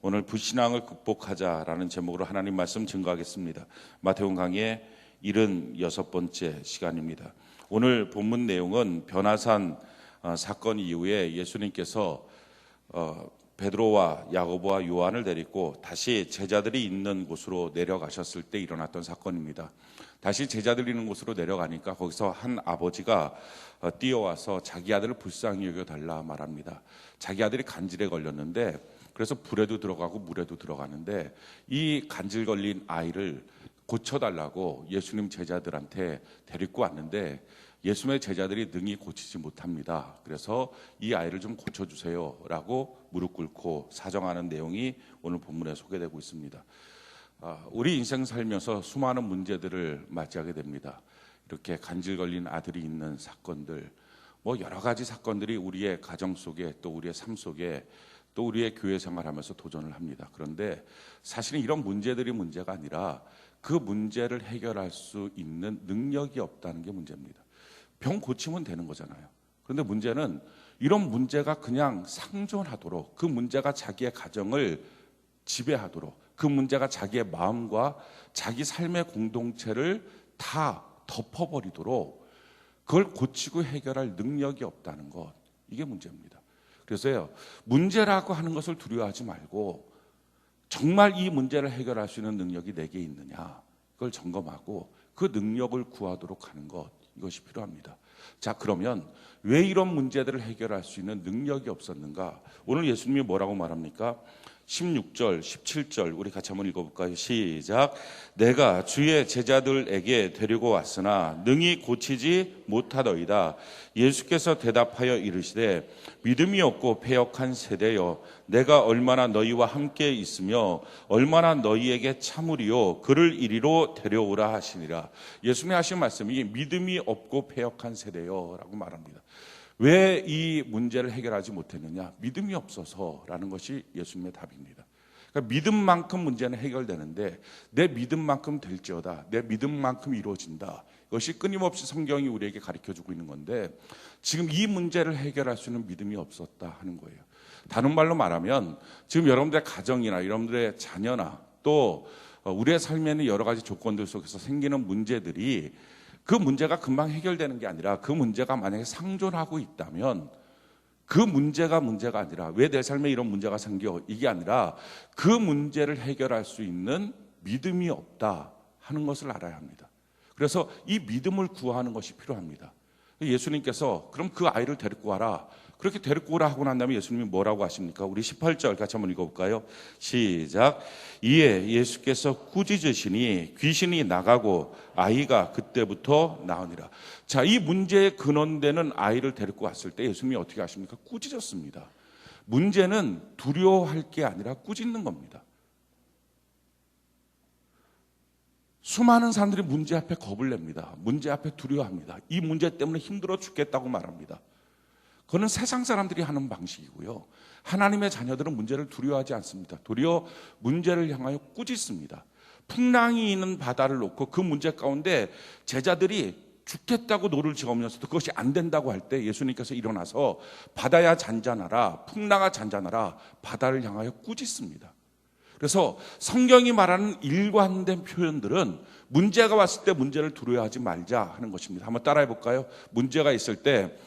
오늘 불신앙을 극복하자라는 제목으로 하나님 말씀 증거하겠습니다. 마태복음 강의 76번째 시간입니다. 오늘 본문 내용은 변화산 사건 이후에 예수님께서 베드로와 야고보와 요한을 데리고 다시 제자들이 있는 곳으로 내려가셨을 때 일어났던 사건입니다. 다시 제자들이 있는 곳으로 내려가니까 거기서 한 아버지가 뛰어와서 자기 아들을 불쌍히 여겨달라 말합니다. 자기 아들이 간질에 걸렸는데 그래서 불에도 들어가고 물에도 들어가는데 이 간질 걸린 아이를 고쳐달라고 예수님 제자들한테 데리고 왔는데 예수님의 제자들이 능히 고치지 못합니다. 그래서 이 아이를 좀 고쳐주세요 라고 무릎 꿇고 사정하는 내용이 오늘 본문에 소개되고 있습니다. 우리 인생 살면서 수많은 문제들을 맞이하게 됩니다. 이렇게 간질 걸린 아들이 있는 사건들, 여러 가지 사건들이 우리의 가정 속에 또 우리의 삶 속에 또 우리의 교회 생활하면서 도전을 합니다. 그런데 사실은 이런 문제들이 문제가 아니라 그 문제를 해결할 수 있는 능력이 없다는 게 문제입니다. 병 고치면 되는 거잖아요. 그런데 문제는 이런 문제가 그냥 상존하도록, 그 문제가 자기의 가정을 지배하도록, 그 문제가 자기의 마음과 자기 삶의 공동체를 다 덮어버리도록 그걸 고치고 해결할 능력이 없다는 것, 이게 문제입니다. 그래서요, 문제라고 하는 것을 두려워하지 말고 정말 이 문제를 해결할 수 있는 능력이 내게 있느냐, 그걸 점검하고 그 능력을 구하도록 하는 것, 이것이 필요합니다. 자, 그러면 왜 이런 문제들을 해결할 수 있는 능력이 없었는가? 오늘 예수님이 뭐라고 말합니까? 16절, 17절 우리 같이 한번 읽어볼까요? 시작. 내가 주의 제자들에게 데리고 왔으나 능히 고치지 못하더이다. 예수께서 대답하여 이르시되 믿음이 없고 패역한 세대여, 내가 얼마나 너희와 함께 있으며 얼마나 너희에게 참으리요, 그를 이리로 데려오라 하시니라. 예수님이 하신 말씀이 믿음이 없고 패역한 세대여 라고 말합니다. 왜 이 문제를 해결하지 못했느냐? 믿음이 없어서라는 것이 예수님의 답입니다. 그러니까 믿음만큼 문제는 해결되는데 내 믿음만큼 될지어다, 내 믿음만큼 이루어진다, 이것이 끊임없이 성경이 우리에게 가르쳐주고 있는 건데 지금 이 문제를 해결할 수 있는 믿음이 없었다 하는 거예요. 다른 말로 말하면 지금 여러분들의 가정이나 여러분들의 자녀나 또 우리의 삶에는 여러 가지 조건들 속에서 생기는 문제들이 그 문제가 금방 해결되는 게 아니라 그 문제가 만약에 상존하고 있다면 그 문제가 아니라 왜 내 삶에 이런 문제가 생겨, 이게 아니라 그 문제를 해결할 수 있는 믿음이 없다 하는 것을 알아야 합니다. 그래서 이 믿음을 구하는 것이 필요합니다. 예수님께서 그럼 그 아이를 데리고 와라, 그렇게 데리고 오라 하고 난 다음에 예수님이 뭐라고 하십니까? 우리 18절 같이 한번 읽어볼까요? 시작. 이에 예수께서 꾸짖으시니 귀신이 나가고 아이가 그때부터 나으니라. 자, 이 문제의 근원되는 아이를 데리고 왔을 때 예수님이 어떻게 하십니까? 꾸짖었습니다. 문제는 두려워할 게 아니라 꾸짖는 겁니다. 수많은 사람들이 문제 앞에 겁을 냅니다. 문제 앞에 두려워합니다. 이 문제 때문에 힘들어 죽겠다고 말합니다. 그거는 세상 사람들이 하는 방식이고요. 하나님의 자녀들은 문제를 두려워하지 않습니다. 도리어 문제를 향하여 꾸짖습니다. 풍랑이 있는 바다를 놓고 그 문제 가운데 제자들이 죽겠다고 노를 지으면서도 그것이 안 된다고 할 때 예수님께서 일어나서 바다야 잔잔하라, 풍랑아 잔잔하라, 바다를 향하여 꾸짖습니다. 그래서 성경이 말하는 일관된 표현들은 문제가 왔을 때 문제를 두려워하지 말자 하는 것입니다. 한번 따라해 볼까요? 문제가 있을 때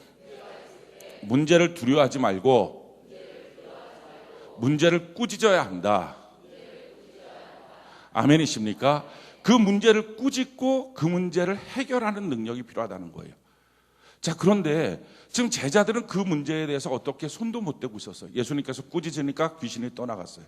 문제를 두려워하지 말고 문제를 꾸짖어야 한다. 아멘이십니까? 그 문제를 꾸짖고 그 문제를 해결하는 능력이 필요하다는 거예요. 자, 그런데 지금 제자들은 그 문제에 대해서 어떻게 손도 못 대고 있었어요. 예수님께서 꾸짖으니까 귀신이 떠나갔어요.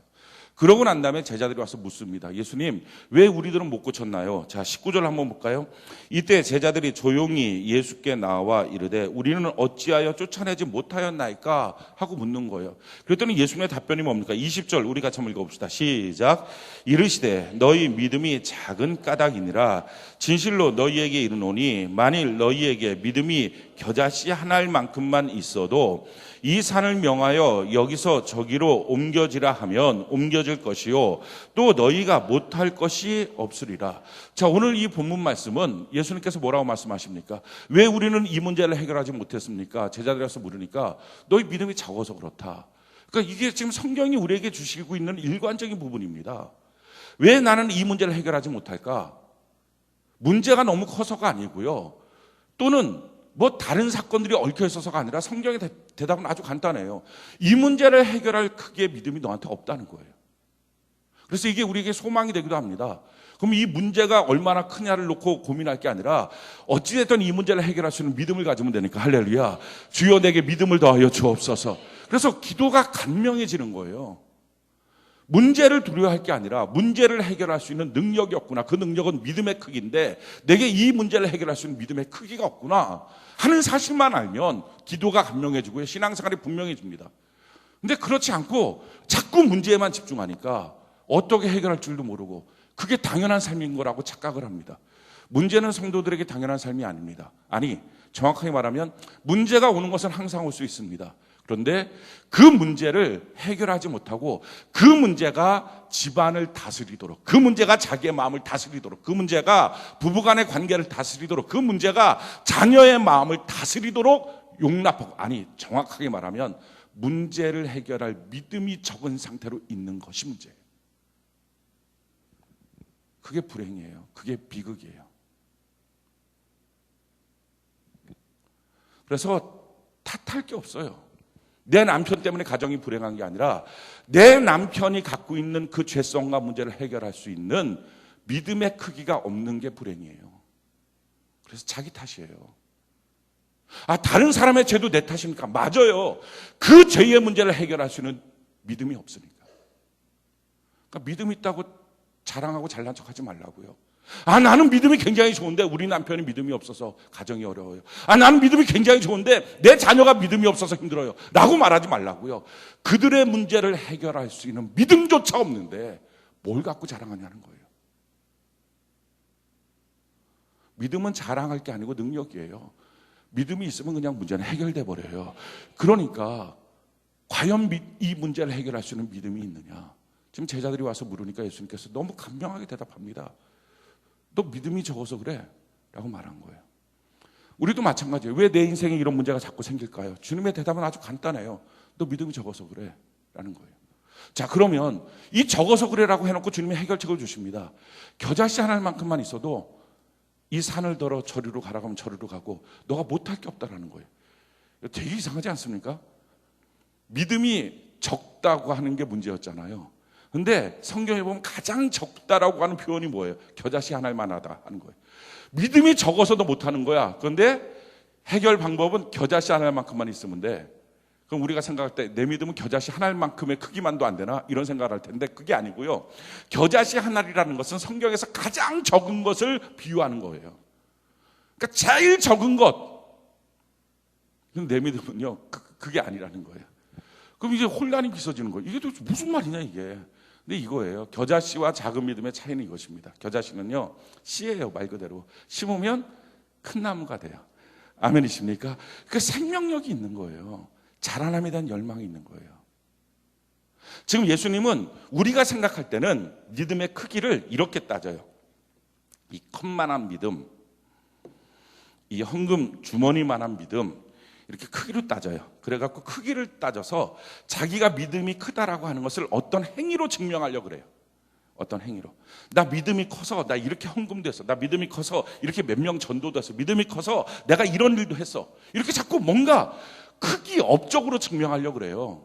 그러고 난 다음에 제자들이 와서 묻습니다. 예수님, 왜 우리들은 못 고쳤나요? 자, 19절 한번 볼까요? 이때 제자들이 조용히 예수께 나와 이르되 우리는 어찌하여 쫓아내지 못하였나이까 하고 묻는 거예요. 그랬더니 예수님의 답변이 뭡니까? 20절 우리 같이 한번 읽어봅시다. 시작. 이르시되 너희 믿음이 작은 까닭이니라. 진실로 너희에게 이르노니 만일 너희에게 믿음이 겨자씨 하나일 만큼만 있어도 이 산을 명하여 여기서 저기로 옮겨지라 하면 옮겨질 것이요 또 너희가 못할 것이 없으리라. 자, 오늘 이 본문 말씀은 예수님께서 뭐라고 말씀하십니까? 왜 우리는 이 문제를 해결하지 못했습니까? 제자들이 와서 물으니까 너희 믿음이 적어서 그렇다. 그러니까 이게 지금 성경이 우리에게 주시고 있는 일관적인 부분입니다. 왜 나는 이 문제를 해결하지 못할까? 문제가 너무 커서가 아니고요. 또는 뭐 다른 사건들이 얽혀 있어서가 아니라 성경의 대답은 아주 간단해요. 이 문제를 해결할 크기의 믿음이 너한테 없다는 거예요. 그래서 이게 우리에게 소망이 되기도 합니다. 그럼 이 문제가 얼마나 크냐를 놓고 고민할 게 아니라 어찌됐든 이 문제를 해결할 수 있는 믿음을 가지면 되니까 할렐루야. 주여 내게 믿음을 더하여 주옵소서. 그래서 기도가 간명해지는 거예요. 문제를 두려워할 게 아니라 문제를 해결할 수 있는 능력이 없구나. 그 능력은 믿음의 크기인데 내게 이 문제를 해결할 수 있는 믿음의 크기가 없구나 하는 사실만 알면 기도가 간명해지고요. 신앙생활이 분명해집니다. 근데 그렇지 않고 자꾸 문제에만 집중하니까 어떻게 해결할 줄도 모르고 그게 당연한 삶인 거라고 착각을 합니다. 문제는 성도들에게 당연한 삶이 아닙니다. 아니, 정확하게 말하면 문제가 오는 것은 항상 올 수 있습니다. 그런데 그 문제를 해결하지 못하고 그 문제가 집안을 다스리도록, 그 문제가 자기의 마음을 다스리도록, 그 문제가 부부간의 관계를 다스리도록, 그 문제가 자녀의 마음을 다스리도록 용납하고, 아니 정확하게 말하면 문제를 해결할 믿음이 적은 상태로 있는 것이 문제예요. 그게 불행이에요. 그게 비극이에요. 그래서 탓할 게 없어요. 내 남편 때문에 가정이 불행한 게 아니라 내 남편이 갖고 있는 그 죄성과 문제를 해결할 수 있는 믿음의 크기가 없는 게 불행이에요. 그래서 자기 탓이에요. 다른 사람의 죄도 내 탓입니까? 맞아요. 그 죄의 문제를 해결할 수 있는 믿음이 없으니까. 그러니까 믿음 있다고 자랑하고 잘난 척하지 말라고요. 나는 믿음이 굉장히 좋은데 우리 남편이 믿음이 없어서 가정이 어려워요. 나는 믿음이 굉장히 좋은데 내 자녀가 믿음이 없어서 힘들어요. 라고 말하지 말라고요. 그들의 문제를 해결할 수 있는 믿음조차 없는데 뭘 갖고 자랑하냐는 거예요. 믿음은 자랑할 게 아니고 능력이에요. 믿음이 있으면 그냥 문제는 해결돼 버려요. 그러니까 과연 이 문제를 해결할 수 있는 믿음이 있느냐. 지금 제자들이 와서 물으니까 예수님께서 너무 간명하게 대답합니다. 너 믿음이 적어서 그래? 라고 말한 거예요. 우리도 마찬가지예요. 왜 내 인생에 이런 문제가 자꾸 생길까요? 주님의 대답은 아주 간단해요. 너 믿음이 적어서 그래? 라는 거예요. 자, 그러면 이 적어서 그래라고 해놓고 주님이 해결책을 주십니다. 겨자씨 하나만큼만 있어도 이 산을 들어 저리로 가라고 하면 저리로 가고 너가 못할 게 없다라는 거예요. 되게 이상하지 않습니까? 믿음이 적다고 하는 게 문제였잖아요. 근데 성경에 보면 가장 적다라고 하는 표현이 뭐예요? 겨자씨 하나만 하다 하는 거예요. 믿음이 적어서도 못하는 거야. 그런데 해결 방법은 겨자씨 하나만큼만 있으면 돼. 그럼 우리가 생각할 때 내 믿음은 겨자씨 하나만큼의 크기만도 안 되나? 이런 생각을 할 텐데 그게 아니고요. 겨자씨 하나라는 것은 성경에서 가장 적은 것을 비유하는 거예요. 그러니까 제일 적은 것. 근데 내 믿음은요. 그게 아니라는 거예요. 그럼 이제 혼란이 빚어지는 거예요. 이게 도대체 무슨 말이냐 이게. 근데 이거예요. 겨자씨와 작은 믿음의 차이는 이것입니다. 겨자씨는요. 씨예요. 말 그대로. 심으면 큰 나무가 돼요. 아멘이십니까? 그 생명력이 있는 거예요. 자라남에 대한 열망이 있는 거예요. 지금 예수님은 우리가 생각할 때는 믿음의 크기를 이렇게 따져요. 이 컵만한 믿음, 이 헌금 주머니만한 믿음, 이렇게 크기로 따져요. 그래갖고 크기를 따져서 자기가 믿음이 크다라고 하는 것을 어떤 행위로 증명하려고 그래요. 어떤 행위로. 나 믿음이 커서 나 이렇게 헌금됐어. 나 믿음이 커서 이렇게 몇 명 전도됐어. 믿음이 커서 내가 이런 일도 했어. 이렇게 자꾸 뭔가 크기, 업적으로 증명하려고 그래요.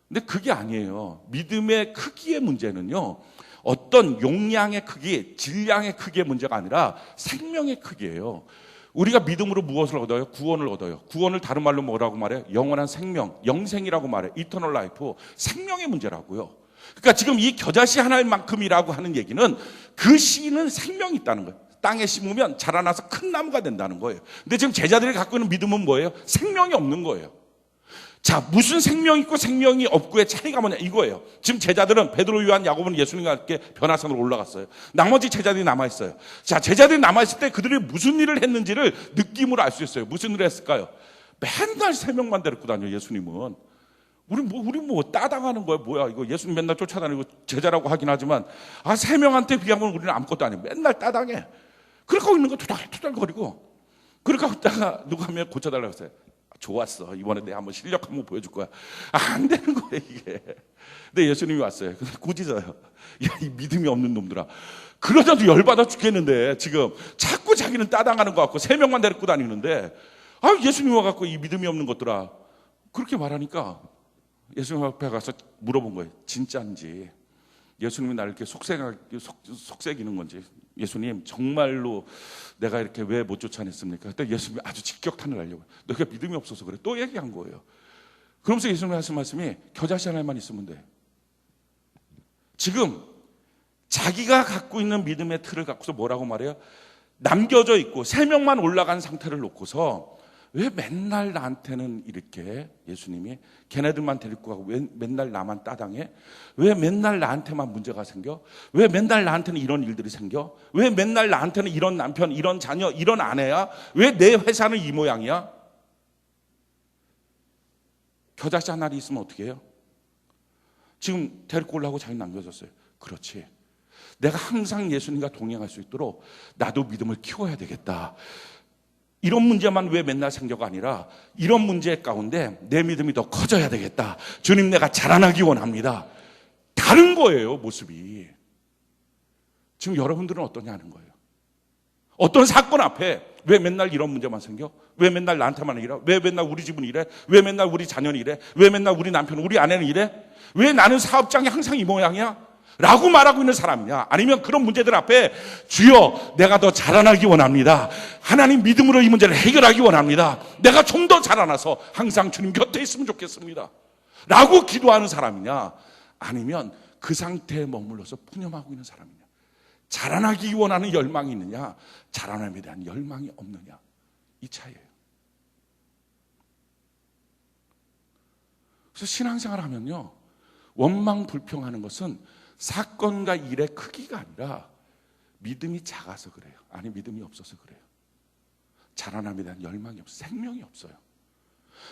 근데 그게 아니에요. 믿음의 크기의 문제는요. 어떤 용량의 크기, 질량의 크기의 문제가 아니라 생명의 크기예요. 우리가 믿음으로 무엇을 얻어요? 구원을 얻어요. 구원을 다른 말로 뭐라고 말해요? 영원한 생명, 영생이라고 말해요. 이터널 라이프, 생명의 문제라고요. 그러니까 지금 이 겨자씨 하나만큼이라고 하는 얘기는 그 씨는 생명이 있다는 거예요. 땅에 심으면 자라나서 큰 나무가 된다는 거예요. 근데 지금 제자들이 갖고 있는 믿음은 뭐예요? 생명이 없는 거예요. 자, 무슨 생명이 있고 생명이 없고의 차이가 뭐냐 이거예요. 지금 제자들은 베드로, 요한, 야고보는 예수님과 함께 변화산으로 올라갔어요. 나머지 제자들이 남아있어요. 자, 제자들이 남아있을 때 그들이 무슨 일을 했는지를 느낌으로 알 수 있어요. 무슨 일을 했을까요? 맨날 세 명만 데리고 다녀 예수님은. 우리 뭐 따당하는 거야 뭐야 이거. 예수님 맨날 쫓아다니고 제자라고 하긴 하지만 세 명한테 비하면 우리는 아무것도 아니에요. 맨날 따당해. 그러고 있는 거 투덜투덜거리고 그러고 있다가 누가 하면 고쳐달라고 했어요. 좋았어. 이번에 내가 한번 실력 한번 보여줄 거야. 안 되는 거예요, 이게. 근데 예수님이 왔어요. 꾸짖어요. 야, 이 믿음이 없는 놈들아. 그러자도 열받아 죽겠는데 지금 자꾸 자기는 따당하는 것 같고 3명만 데리고 다니는데 예수님 와갖고 이 믿음이 없는 것들아. 그렇게 말하니까 예수님 앞에 가서 물어본 거예요. 진짜인지. 예수님이 나를 이렇게 속삭이는 건지. 예수님 정말로 내가 이렇게 왜 못 쫓아냈습니까? 그때 예수님이 아주 직격탄을 날려고. 너가 믿음이 없어서 그래. 또 얘기한 거예요. 그러면서 예수님이 하신 말씀이 겨자씨 하나만 있으면 돼. 지금 자기가 갖고 있는 믿음의 틀을 갖고서 뭐라고 말해요? 남겨져 있고 3명만 올라간 상태를 놓고서 왜 맨날 나한테는 이렇게 예수님이 걔네들만 데리고 가고 왜 맨날 나만 따당해? 왜 맨날 나한테만 문제가 생겨? 왜 맨날 나한테는 이런 일들이 생겨? 왜 맨날 나한테는 이런 남편, 이런 자녀, 이런 아내야? 왜 내 회사는 이 모양이야? 겨자씨 하나리 있으면 어떻게 해요? 지금 데리고 오려고 자기 남겨졌어요. 그렇지. 내가 항상 예수님과 동행할 수 있도록 나도 믿음을 키워야 되겠다. 이런 문제만 왜 맨날 생겨가 아니라 이런 문제 가운데 내 믿음이 더 커져야 되겠다. 주님, 내가 자라나기 원합니다. 다른 거예요, 모습이. 지금 여러분들은 어떠냐는 거예요. 어떤 사건 앞에 왜 맨날 이런 문제만 생겨? 왜 맨날 나한테만 이래? 왜 맨날 우리 집은 이래? 왜 맨날 우리 자녀는 이래? 왜 맨날 우리 남편, 우리 아내는 이래? 왜 나는 사업장이 항상 이 모양이야? 라고 말하고 있는 사람이냐? 아니면 그런 문제들 앞에 주여, 내가 더 자라나기 원합니다. 하나님 믿음으로 이 문제를 해결하기 원합니다. 내가 좀 더 자라나서 항상 주님 곁에 있으면 좋겠습니다. 라고 기도하는 사람이냐? 아니면 그 상태에 머물러서 푸념하고 있는 사람이냐? 자라나기 원하는 열망이 있느냐? 자라남에 대한 열망이 없느냐? 이 차이예요. 그래서 신앙생활 하면요, 원망 불평하는 것은 사건과 일의 크기가 아니라 믿음이 작아서 그래요. 아니, 믿음이 없어서 그래요. 자라남에 대한 열망이 없어요. 생명이 없어요.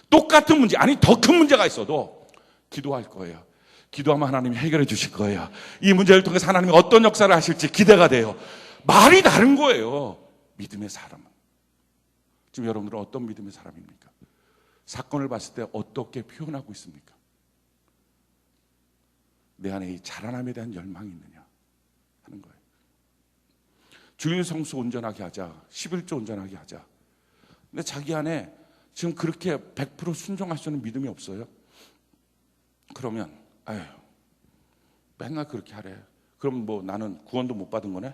똑같은 문제, 아니 더 큰 문제가 있어도 기도할 거예요. 기도하면 하나님이 해결해 주실 거예요. 이 문제를 통해서 하나님이 어떤 역사를 하실지 기대가 돼요. 말이 다른 거예요. 믿음의 사람은. 지금 여러분들은 어떤 믿음의 사람입니까? 사건을 봤을 때 어떻게 표현하고 있습니까? 내 안에 이 자라남에 대한 열망이 있느냐 하는 거예요. 주일 성수 온전하게 하자, 11조 온전하게 하자. 근데 자기 안에 지금 그렇게 100% 순종할 수 있는 믿음이 없어요. 그러면 아유, 맨날 그렇게 하래. 그럼 뭐 나는 구원도 못 받은 거네?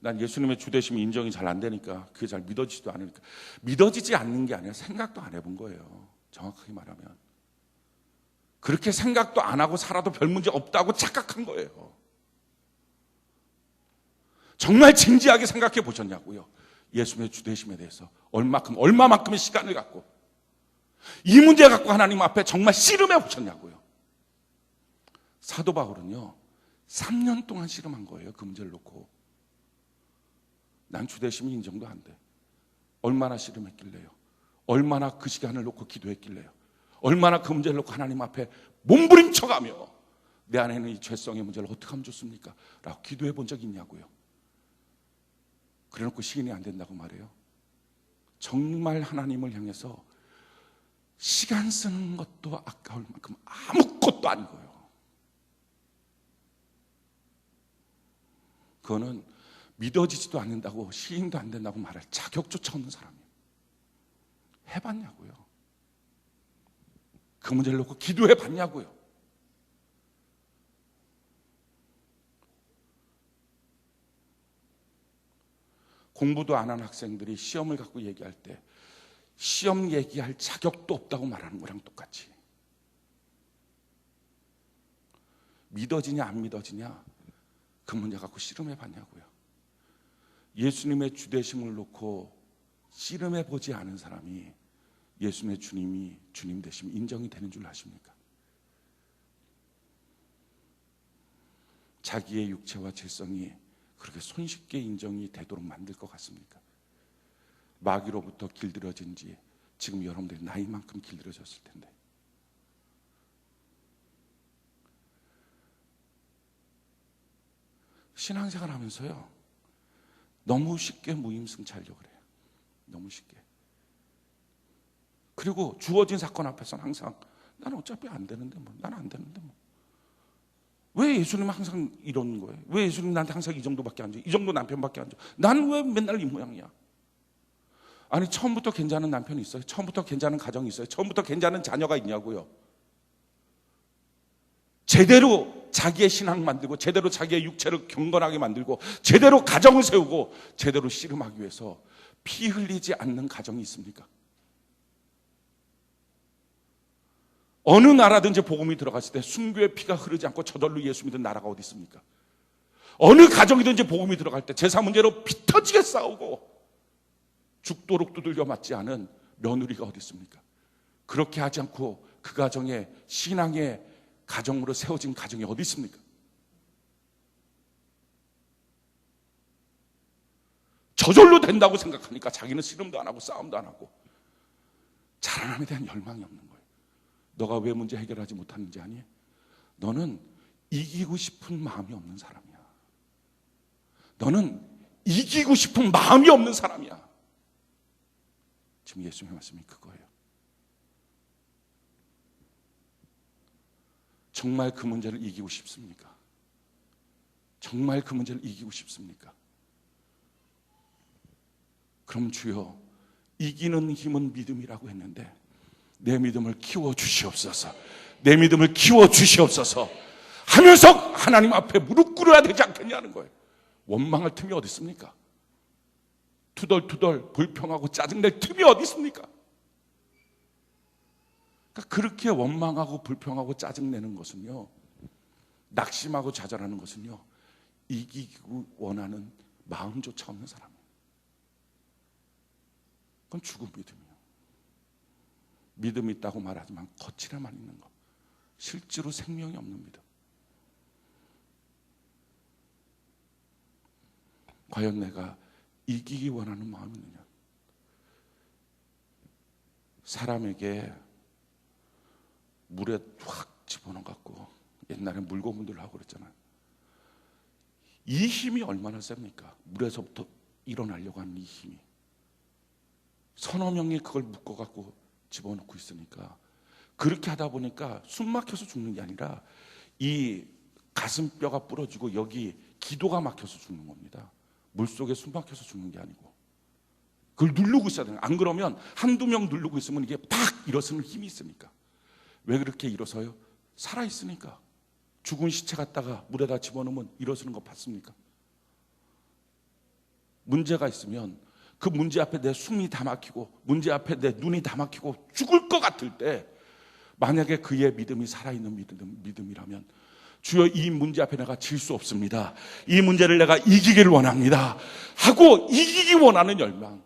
난 예수님의 주되심이 인정이 잘 안 되니까, 그게 잘 믿어지지도 않으니까. 믿어지지 않는 게 아니라 생각도 안 해본 거예요. 정확하게 말하면. 그렇게 생각도 안 하고 살아도 별 문제 없다고 착각한 거예요. 정말 진지하게 생각해 보셨냐고요. 예수님의 주되심에 대해서 얼마만큼의 시간을 갖고 이 문제 갖고 하나님 앞에 정말 씨름해 보셨냐고요. 사도 바울은요, 3년 동안 씨름한 거예요. 그 문제를 놓고. 난 주되심이 인정도 안 돼. 얼마나 씨름했길래요. 얼마나 그 시간을 놓고 기도했길래요. 얼마나 그 문제를 놓고 하나님 앞에 몸부림쳐가며 내 안에 있는 이 죄성의 문제를 어떻게 하면 좋습니까? 라고 기도해 본 적이 있냐고요. 그래놓고 시인이 안 된다고 말해요. 정말 하나님을 향해서 시간 쓰는 것도 아까울 만큼 아무것도 아니고요. 그거는 믿어지지도 않는다고, 시인도 안 된다고 말할 자격조차 없는 사람이에요. 해봤냐고요. 그 문제를 놓고 기도해 봤냐고요. 공부도 안 한 학생들이 시험을 갖고 얘기할 때 시험 얘기할 자격도 없다고 말하는 거랑 똑같이, 믿어지냐 안 믿어지냐 그 문제 갖고 씨름해 봤냐고요. 예수님의 주되심을 놓고 씨름해 보지 않은 사람이 예수님의 주님이 주님 되심 인정이 되는 줄 아십니까? 자기의 육체와 질성이 그렇게 손쉽게 인정이 되도록 만들 것 같습니까? 마귀로부터 길들여진 지 지금 여러분들이 나이만큼 길들여졌을 텐데, 신앙생활 하면서요, 너무 쉽게 무임승차하려고 그래요. 너무 쉽게. 그리고 주어진 사건 앞에서는 항상 나는 어차피 안 되는데 뭐, 나는 안 되는데 뭐. 왜 예수님은 항상 이런 거예요? 왜 예수님 나한테 항상 이 정도밖에 안 줘? 이 정도 남편밖에 안 줘? 나는 왜 맨날 이 모양이야? 아니 처음부터 괜찮은 남편이 있어요? 처음부터 괜찮은 가정이 있어요? 처음부터 괜찮은 자녀가 있냐고요? 제대로 자기의 신앙 만들고 제대로 자기의 육체를 경건하게 만들고 제대로 가정을 세우고 제대로 씨름하기 위해서 피 흘리지 않는 가정이 있습니까? 어느 나라든지 복음이 들어갔을 때 순교의 피가 흐르지 않고 저절로 예수 믿는 나라가 어디 있습니까? 어느 가정이든지 복음이 들어갈 때 제사 문제로 피 터지게 싸우고 죽도록 두들겨 맞지 않은 며느리가 어디 있습니까? 그렇게 하지 않고 그 가정에 신앙의 가정으로 세워진 가정이 어디 있습니까? 저절로 된다고 생각하니까 자기는 씨름도 안 하고 싸움도 안 하고 자라남에 대한 열망이 없는 거예요. 너가 왜 문제 해결하지 못하는지 아니? 너는 이기고 싶은 마음이 없는 사람이야. 너는 이기고 싶은 마음이 없는 사람이야. 지금 예수님의 말씀이 그거예요. 정말 그 문제를 이기고 싶습니까? 정말 그 문제를 이기고 싶습니까? 그럼 주여, 이기는 힘은 믿음이라고 했는데 내 믿음을 키워 주시옵소서. 내 믿음을 키워 주시옵소서 하면서 하나님 앞에 무릎 꿇어야 되지 않겠냐는 거예요. 원망할 틈이 어디 있습니까? 투덜투덜 불평하고 짜증낼 틈이 어디 있습니까? 그러니까 그렇게 원망하고 불평하고 짜증내는 것은요, 낙심하고 좌절하는 것은요, 이기고 원하는 마음조차 없는 사람이에요. 그건 죽은 믿음이에요. 믿음이 있다고 말하지만 거칠에만 있는 것, 실제로 생명이 없는 믿음. 과연 내가 이기기 원하는 마음이 있느냐? 사람에게 물에 확 집어넣어갖고 옛날에 물고문들 하고 그랬잖아요. 이 힘이 얼마나 셉니까? 물에서부터 일어나려고 하는 이 힘이. 서너 명이 그걸 묶어갖고 집어넣고 있으니까 그렇게 하다 보니까 숨 막혀서 죽는 게 아니라 이 가슴뼈가 부러지고 여기 기도가 막혀서 죽는 겁니다. 물속에 숨 막혀서 죽는 게 아니고 그걸 누르고 있어야 돼요. 안 그러면 한두 명 누르고 있으면 이게 팍 일어서는 힘이 있으니까. 왜 그렇게 일어서요? 살아있으니까. 죽은 시체 갖다가 물에다 집어넣으면 일어서는 거 봤습니까? 문제가 있으면 그 문제 앞에 내 숨이 다 막히고 문제 앞에 내 눈이 다 막히고 죽을 것 같을 때 만약에 그의 믿음이 살아있는 믿음이라면 주여 이 문제 앞에 내가 질 수 없습니다. 이 문제를 내가 이기기를 원합니다 하고 이기기 원하는 열망,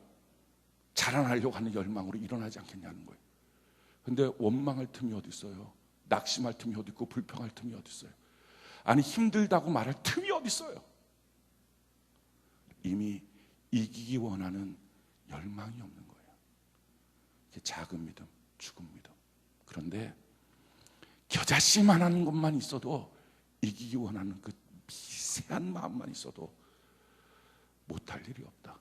자라나려고 하는 열망으로 일어나지 않겠냐는 거예요. 근데 원망할 틈이 어디 있어요? 낙심할 틈이 어디 있고 불평할 틈이 어디 있어요? 아니 힘들다고 말할 틈이 어디 있어요? 이미 이기기 원하는 열망이 없는 거예요. 이게 작은 믿음, 죽은 믿음. 그런데 겨자씨만한 것만 있어도 이기기 원하는 그 미세한 마음만 있어도 못할 일이 없다.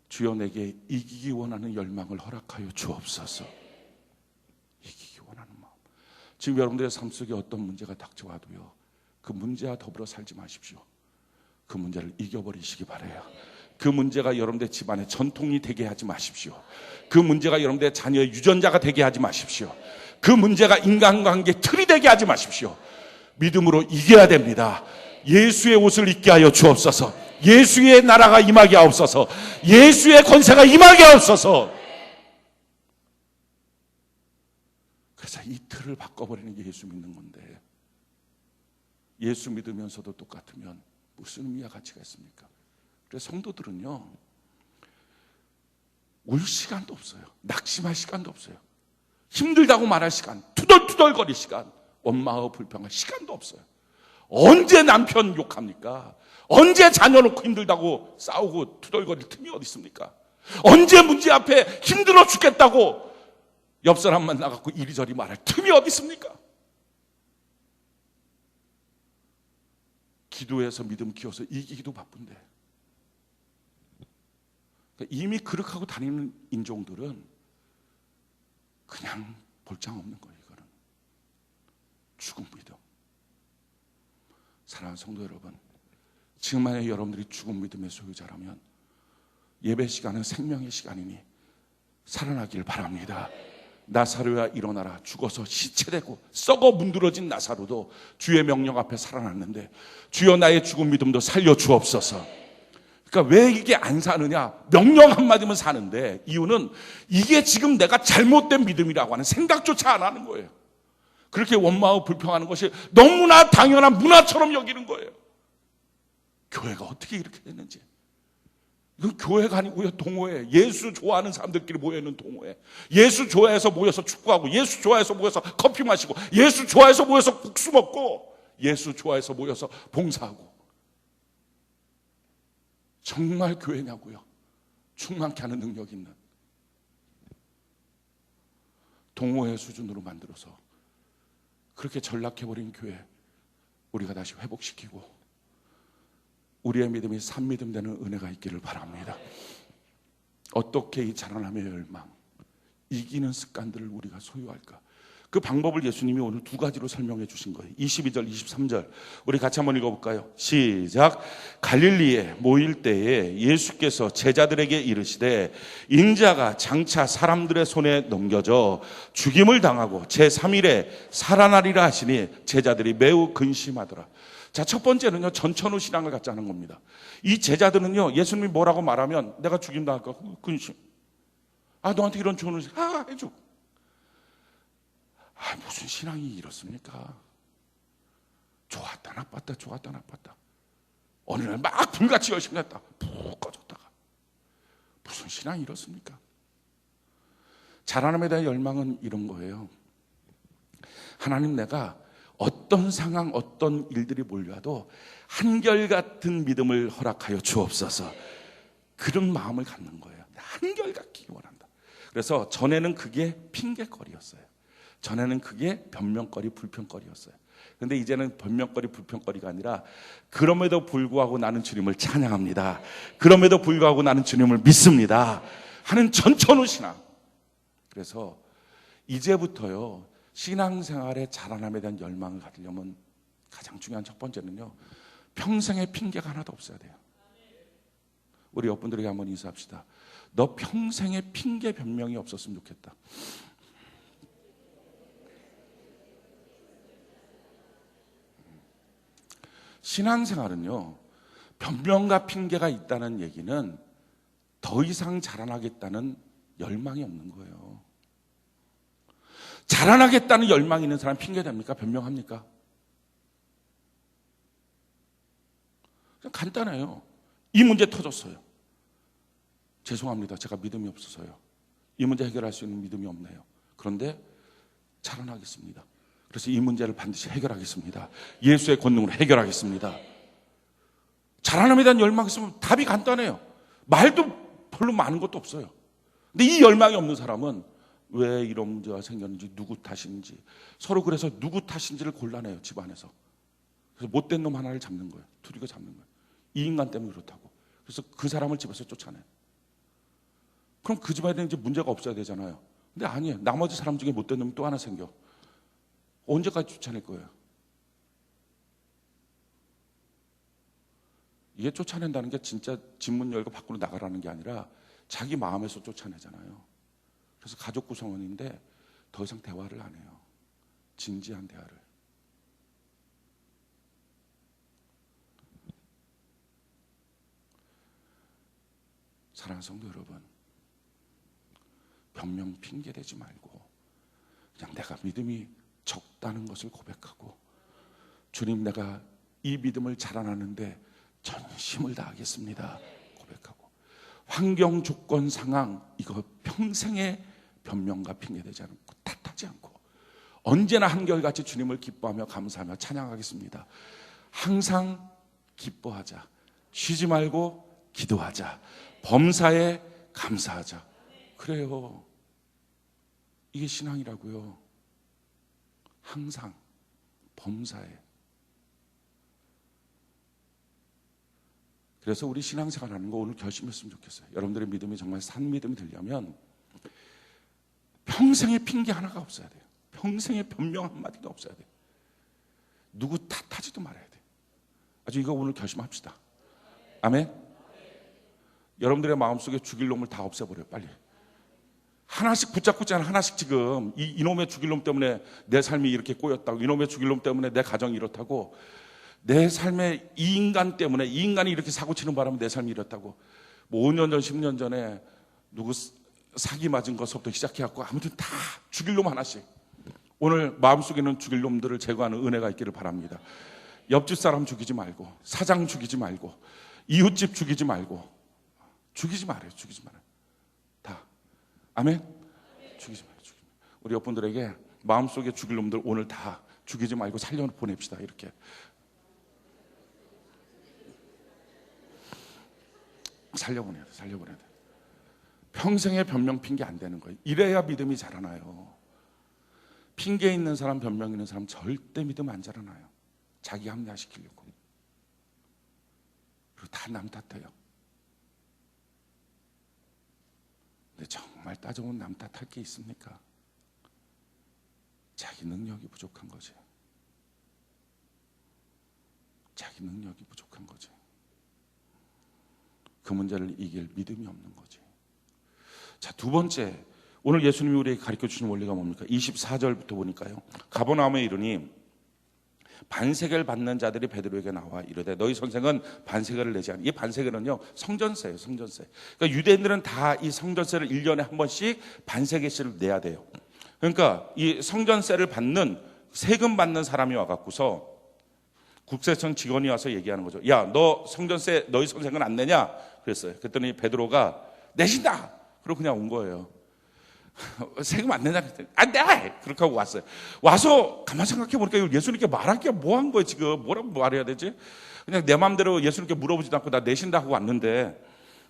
주여 내게 이기기 원하는 열망을 허락하여 주옵소서. 이기기 원하는 마음. 지금 여러분들의 삶 속에 어떤 문제가 닥쳐와도요, 그 문제와 더불어 살지 마십시오. 그 문제를 이겨버리시기 바라요. 그 문제가 여러분들의 집안의 전통이 되게 하지 마십시오. 그 문제가 여러분들의 자녀의 유전자가 되게 하지 마십시오. 그 문제가 인간관계 틀이 되게 하지 마십시오. 믿음으로 이겨야 됩니다. 예수의 옷을 입게 하여 주옵소서. 예수의 나라가 임하게 하옵소서. 예수의 권세가 임하게 하옵소서. 그래서 이 틀을 바꿔버리는 게 예수 믿는 건데, 예수 믿으면서도 똑같으면 무슨 의미와 가치가 있습니까? 그래서 성도들은요, 울 시간도 없어요. 낙심할 시간도 없어요. 힘들다고 말할 시간, 투덜투덜거릴 시간, 원망하고 불평할 시간도 없어요. 언제 남편 욕합니까? 언제 자녀 놓고 힘들다고 싸우고 투덜거릴 틈이 어디 있습니까? 언제 문제 앞에 힘들어 죽겠다고 옆 사람 만나갖고 이리저리 말할 틈이 어디 있습니까? 기도해서 믿음 키워서 이기기도 바쁜데, 그러니까 이미 그렇게 하고 다니는 인종들은 그냥 볼장 없는 거예요. 이거는 죽은 믿음. 사랑하는 성도 여러분, 지금 만약에 여러분들이 죽은 믿음의 소유자라면 예배 시간은 생명의 시간이니 살아나길 바랍니다. 나사로야 일어나라. 죽어서 시체되고 썩어 문드러진 나사로도 주의 명령 앞에 살아났는데 주여 나의 죽은 믿음도 살려 주옵소서. 그러니까 왜 이게 안 사느냐? 명령 한마디면 사는데 이유는 이게 지금 내가 잘못된 믿음이라고 하는 생각조차 안 하는 거예요. 그렇게 원망하고 불평하는 것이 너무나 당연한 문화처럼 여기는 거예요. 교회가 어떻게 이렇게 됐는지. 이건 교회가 아니고요, 동호회. 예수 좋아하는 사람들끼리 모여있는 동호회. 예수 좋아해서 모여서 축구하고, 예수 좋아해서 모여서 커피 마시고, 예수 좋아해서 모여서 국수 먹고, 예수 좋아해서 모여서 봉사하고. 정말 교회냐고요. 충만케 하는 능력 있는 동호회 수준으로 만들어서 그렇게 전락해버린 교회 우리가 다시 회복시키고 우리의 믿음이 산믿음 되는 은혜가 있기를 바랍니다. 어떻게 이 자라남의 열망, 이기는 습관들을 우리가 소유할까? 그 방법을 예수님이 오늘 두 가지로 설명해 주신 거예요. 22절, 23절 우리 같이 한번 읽어볼까요? 시작. 갈릴리에 모일 때에 예수께서 제자들에게 이르시되 인자가 장차 사람들의 손에 넘겨져 죽임을 당하고 제3일에 살아나리라 하시니 제자들이 매우 근심하더라. 자, 첫 번째는요, 전천후 신앙을 갖자는 겁니다. 이 제자들은요, 예수님이 뭐라고 말하면 내가 죽임 당할까? 근심. 너한테 이런 조언을 해줘. 무슨 신앙이 이렇습니까? 좋았다 나빴다 좋았다 나빴다. 어느 날 막 불같이 열심히 했다. 푹 꺼졌다가. 무슨 신앙이 이렇습니까? 자라남에 대한 열망은 이런 거예요. 하나님, 내가 어떤 상황, 어떤 일들이 몰려와도 한결같은 믿음을 허락하여 주옵소서. 그런 마음을 갖는 거예요. 한결같기 원한다. 그래서 전에는 그게 핑계거리였어요. 전에는 그게 변명거리, 불평거리였어요. 그런데 이제는 변명거리, 불평거리가 아니라 그럼에도 불구하고 나는 주님을 찬양합니다. 그럼에도 불구하고 나는 주님을 믿습니다 하는 전천후 신앙. 그래서 이제부터요, 신앙생활의 자라남에 대한 열망을 가지려면 가장 중요한 첫 번째는요, 평생의 핑계가 하나도 없어야 돼요. 우리 옆분들에게 한번 인사합시다. 너 평생에 핑계 변명이 없었으면 좋겠다. 신앙생활은요, 변명과 핑계가 있다는 얘기는 더 이상 자라나겠다는 열망이 없는 거예요. 자라나겠다는 열망이 있는 사람 핑계 됩니까? 변명합니까? 그냥 간단해요. 이 문제 터졌어요. 죄송합니다. 제가 믿음이 없어서요. 이 문제 해결할 수 있는 믿음이 없네요. 그런데 자라나겠습니다. 그래서 이 문제를 반드시 해결하겠습니다. 예수의 권능으로 해결하겠습니다. 자라남에 대한 열망이 있으면 답이 간단해요. 말도 별로 많은 것도 없어요. 근데 이 열망이 없는 사람은 왜 이런 문제가 생겼는지, 누구 탓인지, 서로 그래서 누구 탓인지를 곤란해요. 집안에서. 그래서 못된 놈 하나를 잡는 거예요. 두리고 잡는 거예요. 이 인간 때문에 그렇다고. 그래서 그 사람을 집에서 쫓아내요. 그럼 그 집안에는 이제 문제가 없어야 되잖아요. 근데 아니에요. 나머지 사람 중에 못된 놈이 또 하나 생겨. 언제까지 쫓아낼 거예요? 이게 쫓아낸다는 게 진짜 집 문 열고 밖으로 나가라는 게 아니라 자기 마음에서 쫓아내잖아요. 그래서 가족 구성원인데 더 이상 대화를 안 해요. 진지한 대화를. 사랑하는 성도 여러분, 변명 핑계 대지 말고 그냥 내가 믿음이 적다는 것을 고백하고, 주님, 내가 이 믿음을 자라나는데 전심을 다하겠습니다 고백하고, 환경, 조건, 상황 이거 평생의 변명과 핑계대지 않고 탓하지 않고 언제나 한결같이 주님을 기뻐하며 감사하며 찬양하겠습니다. 항상 기뻐하자. 쉬지 말고 기도하자. 범사에 감사하자. 그래요. 이게 신앙이라고요. 항상 범사에. 그래서 우리 신앙생활 하는 거 오늘 결심했으면 좋겠어요. 여러분들의 믿음이 정말 산 믿음이 되려면 평생의 핑계 하나가 없어야 돼요. 평생의 변명 한마디도 없어야 돼요. 누구 탓하지도 말아야 돼요. 아주 이거 오늘 결심합시다. 아멘. 여러분들의 마음속에 죽일 놈을 다 없애버려요. 빨리. 하나씩 붙잡고 있잖아. 하나씩 지금 이놈의 죽일 놈 때문에 내 삶이 이렇게 꼬였다고, 이놈의 죽일 놈 때문에 내 가정이 이렇다고, 내 삶에 이 인간 때문에, 이 인간이 이렇게 사고치는 바람에 내 삶이 이렇다고, 뭐 5년 전 10년 전에 누구 사기 맞은 것부터 시작해갖고 아무튼 다 죽일 놈 하나씩. 오늘 마음속에는 죽일 놈들을 제거하는 은혜가 있기를 바랍니다. 옆집 사람 죽이지 말고, 사장 죽이지 말고, 이웃집 죽이지 말고, 죽이지 말아요. 죽이지 말아요. 다. 아멘? 죽이지 말아요. 죽이지 말아요. 우리 옆분들에게 마음속에 죽일 놈들 오늘 다 죽이지 말고 살려보냅시다. 이렇게. 살려보내야 돼. 살려보내야 돼. 평생의 변명 핑계 안 되는 거예요. 이래야 믿음이 자라나요. 핑계 있는 사람, 변명 있는 사람 절대 믿음 안 자라나요. 자기 합리화시키려고. 그리고 다 남 탓해요. 근데 정말 따져보면 남 탓할 게 있습니까? 자기 능력이 부족한 거지. 자기 능력이 부족한 거지. 그 문제를 이길 믿음이 없는 거지. 자, 두 번째, 오늘 예수님이 우리에게 가르쳐 주신 원리가 뭡니까? 24절부터 보니까요. 가버나움에 이르니 반세계를 받는 자들이 베드로에게 나와 이르되 너희 선생은 반세계를 내지 않니? 이 반세계는요, 성전세예요. 성전세. 그러니까 유대인들은 다 이 성전세를 1년에 한 번씩 반세계씩을 내야 돼요. 그러니까 이 성전세를 받는, 세금 받는 사람이 와갖고서 국세청 직원이 와서 얘기하는 거죠. 야, 너 성전세 너희 선생은 안 내냐? 그랬어요. 그랬더니 베드로가 내신다! 그러고 그냥 온 거예요. 세금 안 내냐? 그랬더니 안 돼! 그렇게 하고 왔어요. 와서 가만 생각해 보니까 예수님께 말할 게 뭐 한 거예요, 지금. 뭐라고 말해야 되지? 그냥 내 마음대로 예수님께 물어보지도 않고 나 내신다 하고 왔는데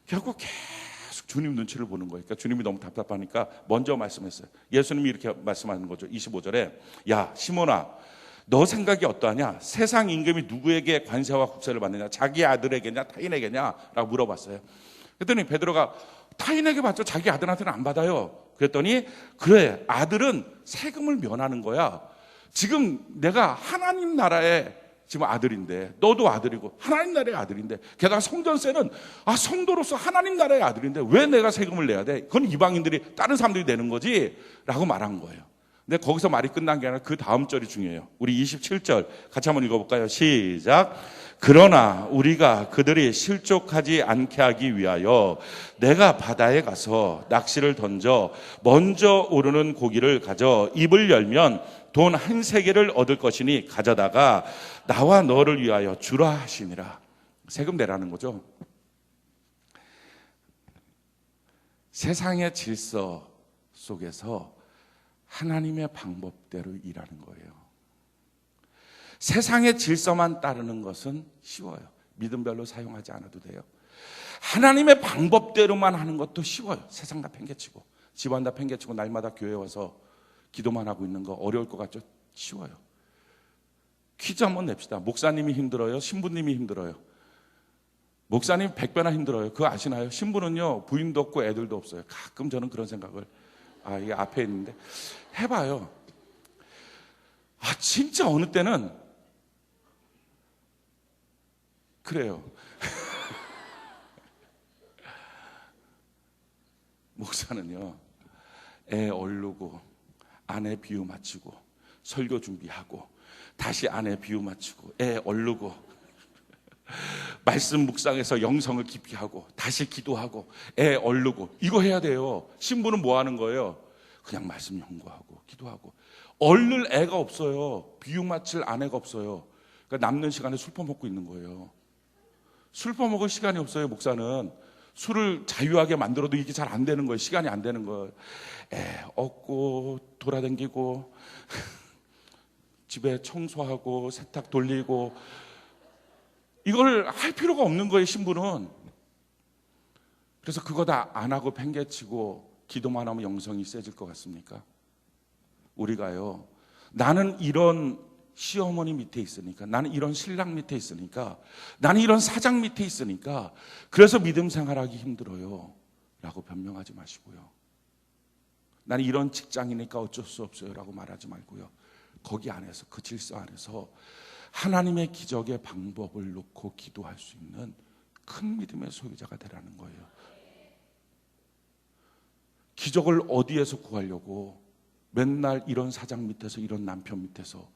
결국 계속 주님 눈치를 보는 거예요. 그러니까 주님이 너무 답답하니까 먼저 말씀했어요. 예수님이 이렇게 말씀하는 거죠. 25절에 야, 시몬아, 너 생각이 어떠하냐? 세상 임금이 누구에게 관세와 국세를 받느냐? 자기 아들에게냐? 타인에게냐? 라고 물어봤어요. 그랬더니 베드로가 타인에게 받죠. 자기 아들한테는 안 받아요. 그랬더니 그래, 아들은 세금을 면하는 거야. 지금 내가 하나님 나라의 지금 아들인데, 너도 아들이고 하나님 나라의 아들인데, 게다가 성전세는 성도로서 하나님 나라의 아들인데 왜 내가 세금을 내야 돼? 그건 이방인들이, 다른 사람들이 내는 거지 라고 말한 거예요. 근데 거기서 말이 끝난 게 아니라 그 다음 절이 중요해요. 우리 27절 같이 한번 읽어볼까요? 시작. 그러나 우리가 그들이 실족하지 않게 하기 위하여 내가 바다에 가서 낚시를 던져 먼저 오르는 고기를 가져 입을 열면 돈 한 세겔을 얻을 것이니 가져다가 나와 너를 위하여 주라 하시니라. 세금 내라는 거죠. 세상의 질서 속에서 하나님의 방법대로 일하는 거예요. 세상의 질서만 따르는 것은 쉬워요. 믿음 별로 사용하지 않아도 돼요. 하나님의 방법대로만 하는 것도 쉬워요. 세상 다 팽개치고, 집안 다 팽개치고 날마다 교회 와서 기도만 하고 있는 거 어려울 것 같죠? 쉬워요. 퀴즈 한번 냅시다. 목사님이 힘들어요? 신부님이 힘들어요? 목사님 100배나 힘들어요. 그거 아시나요? 신부는요, 부인도 없고 애들도 없어요. 가끔 저는 그런 생각을, 이게 앞에 있는데 해봐요. 진짜 어느 때는 그래요. 목사는요, 애 얼르고 아내 비유 맞추고 설교 준비하고 다시 아내 비유 맞추고 애 얼르고 말씀 묵상해서 영성을 깊이 하고 다시 기도하고 애 얼르고 이거 해야 돼요. 신부는 뭐 하는 거예요? 그냥 말씀 연구하고 기도하고. 얼른 애가 없어요. 비유 맞힐 아내가 없어요. 그러니까 남는 시간에 술 퍼먹고 있는 거예요. 술 퍼먹을 시간이 없어요. 목사는 술을 자유하게 만들어도 이게 잘 안 되는 거예요. 시간이 안 되는 거예요. 애 얻고 돌아다니고 집에 청소하고 세탁 돌리고 이걸 할 필요가 없는 거예요. 신부는. 그래서 그거 다 안 하고 팽개치고 기도만 하면 영성이 세질 것 같습니까? 우리가요, 나는 이런 시어머니 밑에 있으니까, 나는 이런 신랑 밑에 있으니까, 나는 이런 사장 밑에 있으니까 그래서 믿음 생활하기 힘들어요 라고 변명하지 마시고요, 나는 이런 직장이니까 어쩔 수 없어요 라고 말하지 말고요. 거기 안에서, 그 질서 안에서 하나님의 기적의 방법을 놓고 기도할 수 있는 큰 믿음의 소유자가 되라는 거예요. 기적을 어디에서 구하려고 맨날 이런 사장 밑에서, 이런 남편 밑에서,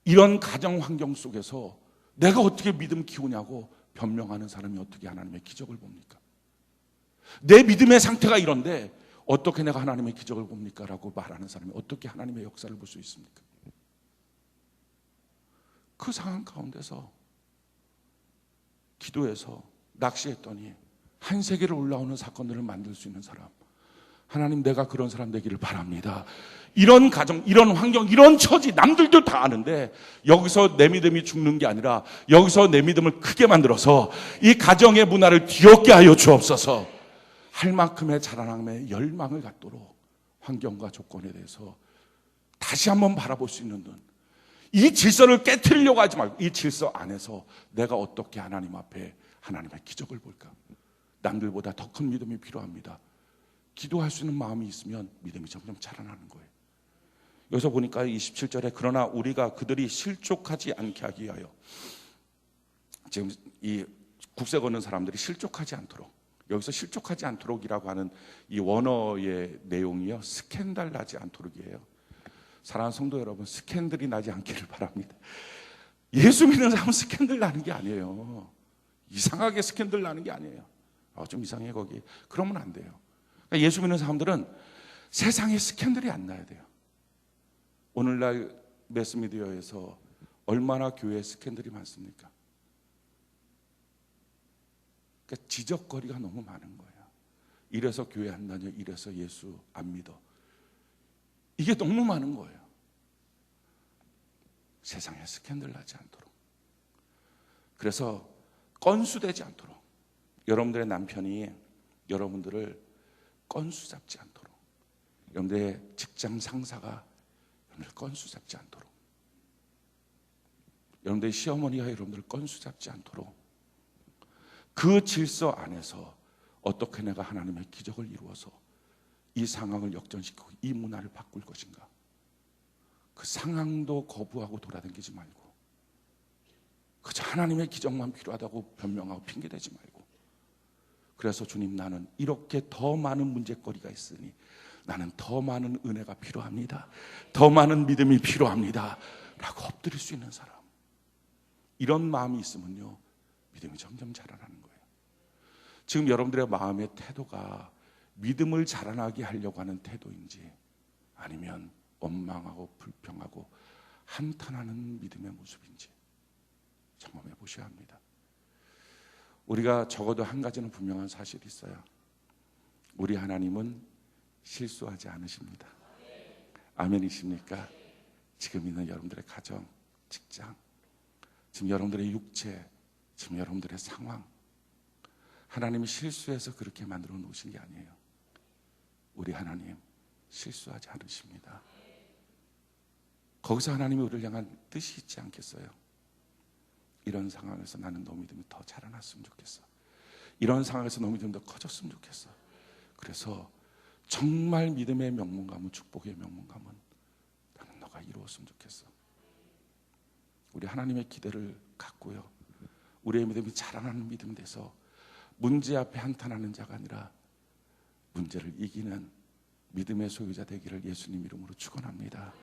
이런 가정 환경 속에서 내가 어떻게 믿음 키우냐고 변명하는 사람이 어떻게 하나님의 기적을 봅니까? 내 믿음의 상태가 이런데 어떻게 내가 하나님의 기적을 봅니까? 라고 말하는 사람이 어떻게 하나님의 역사를 볼 수 있습니까? 그 상황 가운데서 기도해서 낚시했더니 한 세계로 올라오는 사건들을 만들 수 있는 사람, 하나님 내가 그런 사람 되기를 바랍니다. 이런 가정, 이런 환경, 이런 처지 남들도 다 아는데 여기서 내 믿음이 죽는 게 아니라 여기서 내 믿음을 크게 만들어서 이 가정의 문화를 뒤엎게 하여 주옵소서. 할 만큼의 자라남의 열망을 갖도록 환경과 조건에 대해서 다시 한번 바라볼 수 있는 눈, 이 질서를 깨트리려고 하지 말고 이 질서 안에서 내가 어떻게 하나님 앞에 하나님의 기적을 볼까? 남들보다 더 큰 믿음이 필요합니다. 기도할 수 있는 마음이 있으면 믿음이 점점 자라나는 거예요. 여기서 보니까 27절에 그러나 우리가 그들이 실족하지 않게 하기 위하여, 지금 이 국세 거는 사람들이 실족하지 않도록, 여기서 실족하지 않도록이라고 하는 이 원어의 내용이요, 스캔들 나지 않도록이에요. 사랑하는 성도 여러분, 스캔들이 나지 않기를 바랍니다. 예수 믿는 사람은 스캔들 나는 게 아니에요. 이상하게 스캔들 나는 게 아니에요. 좀 이상해 거기. 그러면 안 돼요. 그러니까 예수 믿는 사람들은 세상에 스캔들이 안 나야 돼요. 오늘날 매스미디어에서 얼마나 교회에 스캔들이 많습니까? 그러니까 지적거리가 너무 많은 거예요. 이래서 교회 안 다녀, 이래서 예수 안 믿어. 이게 너무 많은 거예요. 세상에 스캔들 나지 않도록. 그래서 건수되지 않도록. 여러분들의 남편이 여러분들을 건수 잡지 않도록, 여러분들의 직장 상사가 여러분들을 건수 잡지 않도록, 여러분들의 시어머니가 여러분들을 건수 잡지 않도록, 그 질서 안에서 어떻게 내가 하나님의 기적을 이루어서 이 상황을 역전시키고 이 문화를 바꿀 것인가. 그 상황도 거부하고 돌아다니지 말고 그저 하나님의 기적만 필요하다고 변명하고 핑계대지 말고, 그래서 주님, 나는 이렇게 더 많은 문제거리가 있으니 나는 더 많은 은혜가 필요합니다. 더 많은 믿음이 필요합니다. 라고 엎드릴 수 있는 사람. 이런 마음이 있으면요, 믿음이 점점 자라나는 거예요. 지금 여러분들의 마음의 태도가 믿음을 자라나게 하려고 하는 태도인지 아니면 원망하고 불평하고 한탄하는 믿음의 모습인지 점검해 보셔야 합니다. 우리가 적어도 한 가지는 분명한 사실이 있어요. 우리 하나님은 실수하지 않으십니다. 아멘이십니까? 지금 있는 여러분들의 가정, 직장, 지금 여러분들의 육체, 지금 여러분들의 상황, 하나님이 실수해서 그렇게 만들어 놓으신 게 아니에요. 우리 하나님 실수하지 않으십니다. 거기서 하나님이 우리를 향한 뜻이 있지 않겠어요? 이런 상황에서 나는 너 믿음이 더 자라났으면 좋겠어. 이런 상황에서 너 믿음이 더 커졌으면 좋겠어. 그래서 정말 믿음의 명문가문, 축복의 명문가문 나는 너가 이루었으면 좋겠어. 우리 하나님의 기대를 갖고요, 우리의 믿음이 자라나는 믿음 돼서 문제 앞에 한탄하는 자가 아니라 문제를 이기는 믿음의 소유자 되기를 예수님 이름으로 축원합니다.